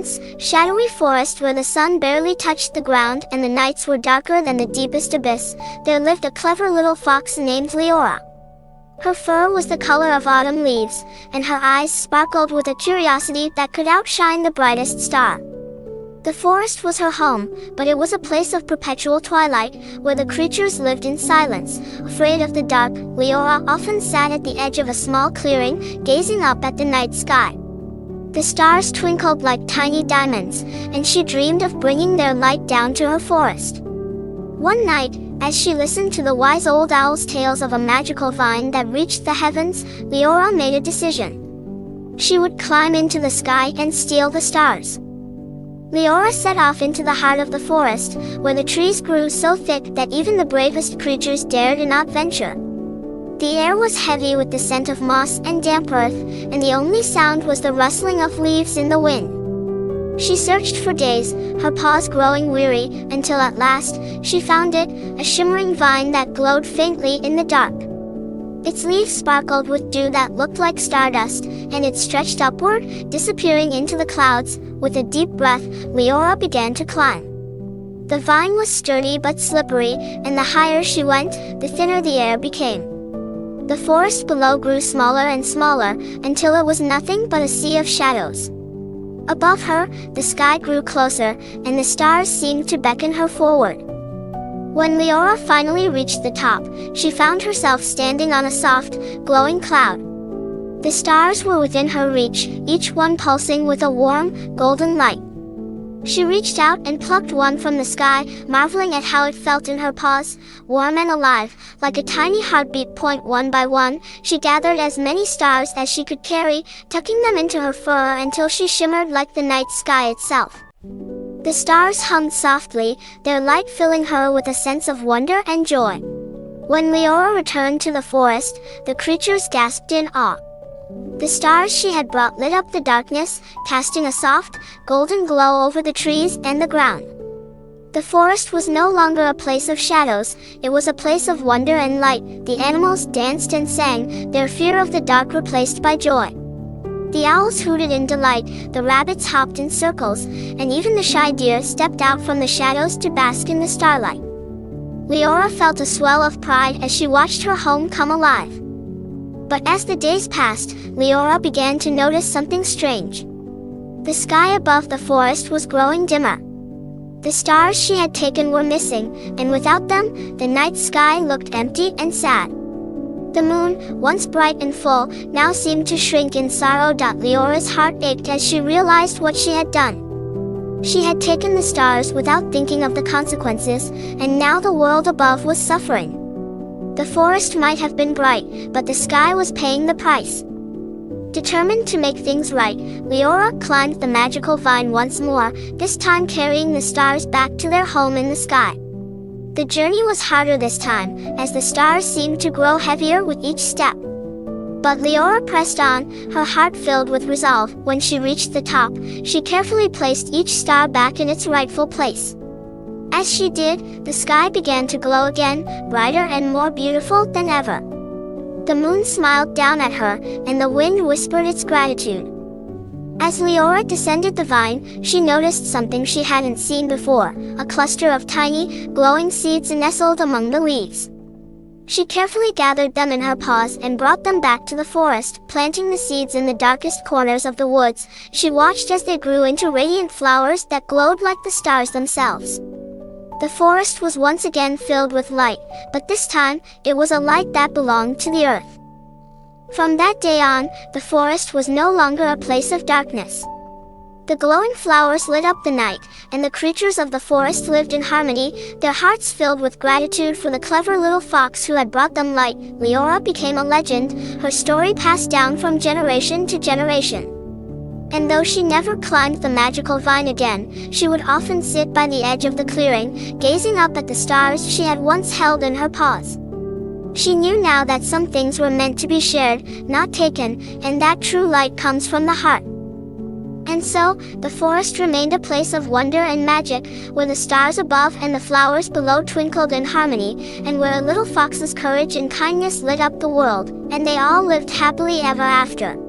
dense, shadowy forest where the sun barely touched the ground and the nights were darker than the deepest abyss, there lived a clever little fox named Liora. Her fur was the color of autumn leaves, and her eyes sparkled with a curiosity that could outshine the brightest star. The forest was her home, but it was a place of perpetual twilight, where the creatures lived in silence. Afraid of the dark, Liora often sat at the edge of a small clearing, gazing up at the night sky. The stars twinkled like tiny diamonds, and she dreamed of bringing their light down to her forest. One night, as she listened to the wise old owl's tales of a magical vine that reached the heavens, Liora made a decision. She would climb into the sky and steal the stars. Liora set off into the heart of the forest, where the trees grew so thick that even the bravest creatures dared not venture. The air was heavy with the scent of moss and damp earth, and the only sound was the rustling of leaves in the wind. She searched for days, her paws growing weary, until at last, she found it, a shimmering vine that glowed faintly in the dark. Its leaves sparkled with dew that looked like stardust, and it stretched upward, disappearing into the clouds. With a deep breath, Liora began to climb. The vine was sturdy but slippery, and the higher she went, the thinner the air became. The forest below grew smaller and smaller, until it was nothing but a sea of shadows. Above her, the sky grew closer, and the stars seemed to beckon her forward. When Liora finally reached the top, she found herself standing on a soft, glowing cloud. The stars were within her reach, each one pulsing with a warm, golden light. She reached out and plucked one from the sky, marveling at how it felt in her paws, warm and alive, like a tiny heartbeat. One by one, she gathered as many stars as she could carry, tucking them into her fur until she shimmered like the night sky itself. The stars hummed softly, their light filling her with a sense of wonder and joy. When Liora returned to the forest, the creatures gasped in awe. The stars she had brought lit up the darkness, casting a soft, golden glow over the trees and the ground. The forest was no longer a place of shadows, it was a place of wonder and light. The animals danced and sang, their fear of the dark replaced by joy. The owls hooted in delight, the rabbits hopped in circles, and even the shy deer stepped out from the shadows to bask in the starlight. Liora felt a swell of pride as she watched her home come alive. But as the days passed, Liora began to notice something strange. The sky above the forest was growing dimmer. The stars she had taken were missing, and without them, the night sky looked empty and sad. The moon, once bright and full, now seemed to shrink in sorrow. Liora's heart ached as she realized what she had done. She had taken the stars without thinking of the consequences, and now the world above was suffering. The forest might have been bright, but the sky was paying the price. Determined to make things right, Liora climbed the magical vine once more, this time carrying the stars back to their home in the sky. The journey was harder this time, as the stars seemed to grow heavier with each step. But Liora pressed on, her heart filled with resolve. When she reached the top, she carefully placed each star back in its rightful place. As she did, the sky began to glow again, brighter and more beautiful than ever. The moon smiled down at her, and the wind whispered its gratitude. As Liora descended the vine, she noticed something she hadn't seen before, a cluster of tiny, glowing seeds nestled among the leaves. She carefully gathered them in her paws and brought them back to the forest, planting the seeds in the darkest corners of the woods. She watched as they grew into radiant flowers that glowed like the stars themselves. The forest was once again filled with light, but this time, it was a light that belonged to the earth. From that day on, the forest was no longer a place of darkness. The glowing flowers lit up the night, and the creatures of the forest lived in harmony, their hearts filled with gratitude for the clever little fox who had brought them light. Liora became a legend, her story passed down from generation to generation. And though she never climbed the magical vine again, she would often sit by the edge of the clearing, gazing up at the stars she had once held in her paws. She knew now that some things were meant to be shared, not taken, and that true light comes from the heart. And so, the forest remained a place of wonder and magic, where the stars above and the flowers below twinkled in harmony, and where a little fox's courage and kindness lit up the world, and they all lived happily ever after.